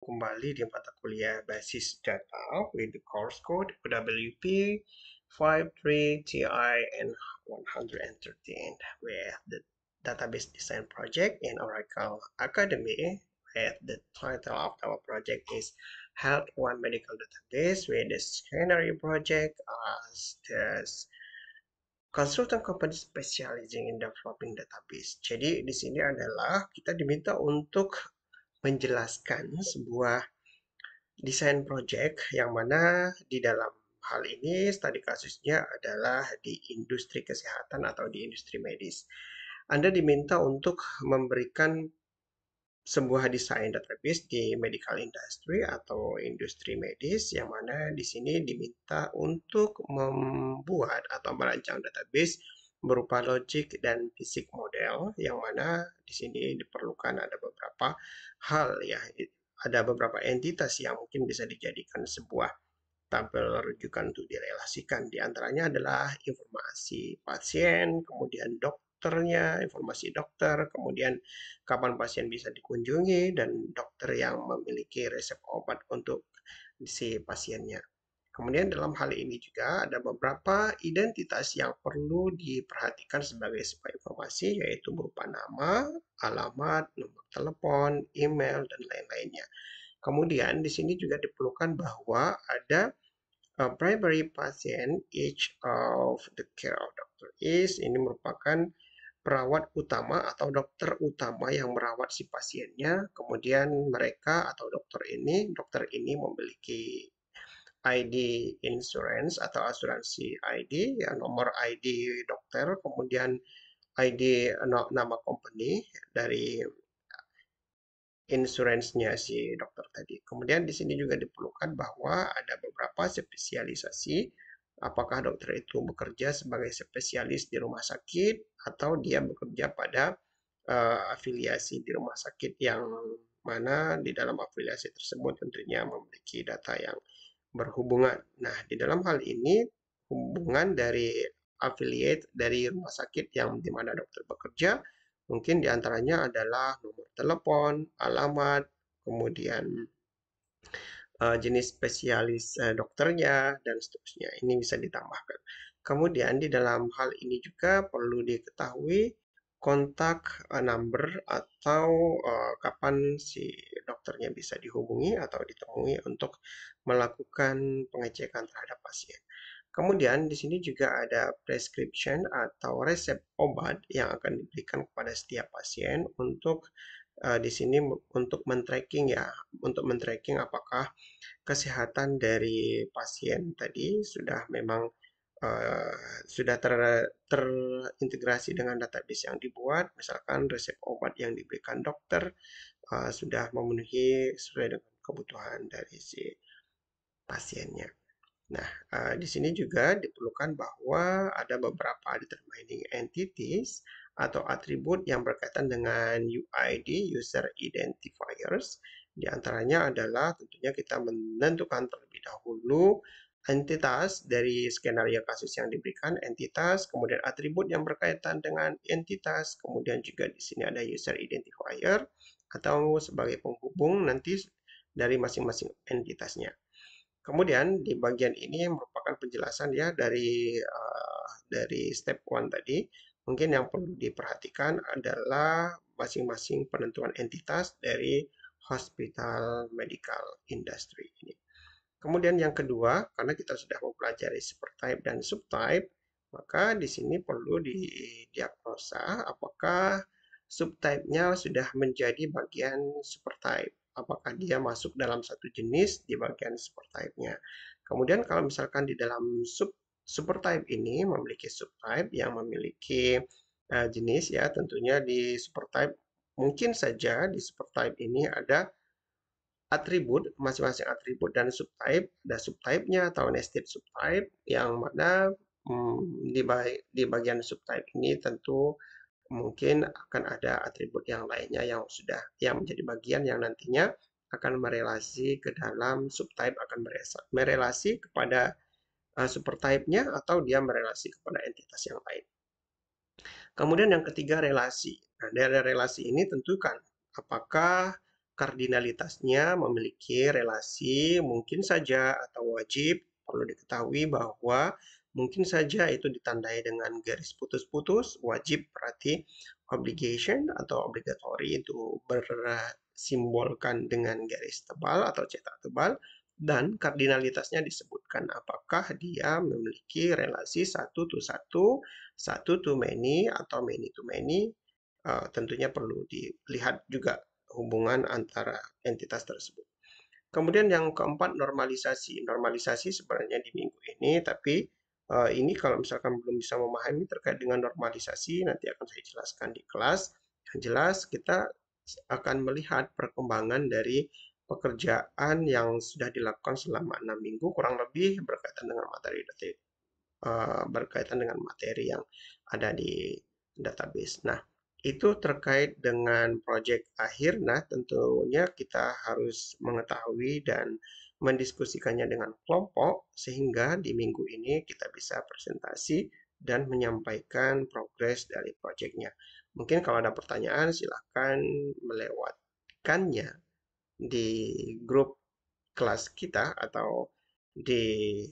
kembali di mata kuliah basis data with the course code WP 53TI and 113 with the database design project in Oracle Academy, with the title of our project is Health One Medical Database with the Scenery project as the consultant company specializing in developing database. Jadi di sini adalah kita diminta untuk menjelaskan sebuah desain project yang mana di dalam hal ini studi kasusnya adalah di industri kesehatan atau di industri medis. Anda diminta untuk memberikan sebuah desain database di medical industry atau industri medis yang mana di sini diminta untuk membuat atau merancang database berupa logic dan fisik model yang mana di sini diperlukan ada beberapa hal ya, ada beberapa entitas yang mungkin bisa dijadikan sebuah tabel rujukan untuk direlasikan. Di antaranya adalah informasi pasien, kemudian dokternya, informasi dokter, kemudian kapan pasien bisa dikunjungi, dan dokter yang memiliki resep obat untuk si pasiennya. Kemudian dalam hal ini juga ada beberapa identitas yang perlu diperhatikan sebagai sebuah informasi, yaitu berupa nama, alamat, nomor telepon, email, dan lain-lainnya. Kemudian di sini juga diperlukan bahwa ada primary patient each of the care of doctor is, ini merupakan perawat utama atau dokter utama yang merawat si pasiennya. Kemudian mereka atau dokter ini memiliki ID insurance atau asuransi ID, ya, nomor ID dokter, kemudian ID nama company dari insurance-nya si dokter tadi. Kemudian di sini juga diperlukan bahwa ada beberapa spesialisasi, apakah dokter itu bekerja sebagai spesialis di rumah sakit atau dia bekerja pada afiliasi di rumah sakit yang mana di dalam afiliasi tersebut tentunya memiliki data yang berhubungan. Nah, di dalam hal ini hubungan dari affiliate dari rumah sakit yang di mana dokter bekerja mungkin diantaranya adalah nomor telepon, alamat, kemudian jenis spesialis dokternya, dan seterusnya. Ini bisa ditambahkan. Kemudian di dalam hal ini juga perlu diketahui kontak number atau kapan si dokternya bisa dihubungi atau ditemui untuk melakukan pengecekan terhadap pasien. Kemudian di sini juga ada prescription atau resep obat yang akan diberikan kepada setiap pasien untuk di sini untuk men-tracking ya, untuk men-tracking apakah kesehatan dari pasien tadi sudah memang sudah terintegrasi dengan database yang dibuat, misalkan resep obat yang diberikan dokter sudah memenuhi sesuai dengan kebutuhan dari si pasiennya. Nah, di sini juga diperlukan bahwa ada beberapa determining entities atau atribut yang berkaitan dengan UID, User Identifiers. Di antaranya adalah tentunya kita menentukan terlebih dahulu entitas dari skenario kasus yang diberikan, entitas, kemudian atribut yang berkaitan dengan entitas, kemudian juga di sini ada User Identifier atau sebagai penghubung nanti dari masing-masing entitasnya. Kemudian di bagian ini merupakan penjelasan ya dari step 1 tadi. Mungkin yang perlu diperhatikan adalah masing-masing penentuan entitas dari hospital medical industry ini. Kemudian yang kedua, karena kita sudah mempelajari supertype dan subtype, maka di sini perlu didiagnosa apakah subtype-nya sudah menjadi bagian supertype. Apakah dia masuk dalam satu jenis di bagian supertype-nya. Kemudian kalau misalkan di dalam supertype ini memiliki subtype yang memiliki jenis ya, tentunya di supertype mungkin saja di supertype ini ada atribut, masing-masing atribut dan subtype-nya atau nested subtype yang mana di bagian subtype ini tentu mungkin akan ada atribut yang lainnya yang menjadi bagian yang nantinya akan merelasi ke dalam subtype, akan merelasi kepada supertype-nya atau dia merelasi kepada entitas yang lain. Kemudian yang ketiga relasi. Nah, dari relasi ini tentukan apakah kardinalitasnya memiliki relasi mungkin saja atau wajib. Perlu diketahui bahwa mungkin saja itu ditandai dengan garis putus-putus, wajib berarti obligation atau obligatory itu bersimbolkan dengan garis tebal atau cetak tebal, dan kardinalitasnya disebutkan apakah dia memiliki relasi satu to satu, satu to many, atau many to many. Tentunya perlu dilihat juga hubungan antara entitas tersebut. Kemudian yang keempat, normalisasi. Normalisasi sebenarnya di minggu ini, tapi ini kalau misalkan belum bisa memahami terkait dengan normalisasi, nanti akan saya jelaskan di kelas. Yang jelas kita akan melihat perkembangan dari pekerjaan yang sudah dilakukan selama 6 minggu, kurang lebih berkaitan dengan materi yang ada di database. Nah, itu terkait dengan proyek akhir. Nah, tentunya kita harus mengetahui dan mendiskusikannya dengan kelompok sehingga di minggu ini kita bisa presentasi dan menyampaikan progres dari proyeknya. Mungkin kalau ada pertanyaan silahkan melewatkannya di grup kelas kita atau di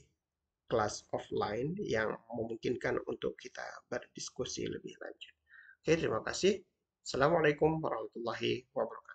kelas offline yang memungkinkan untuk kita berdiskusi lebih lanjut. Oke, terima kasih. Assalamualaikum warahmatullahi wabarakatuh.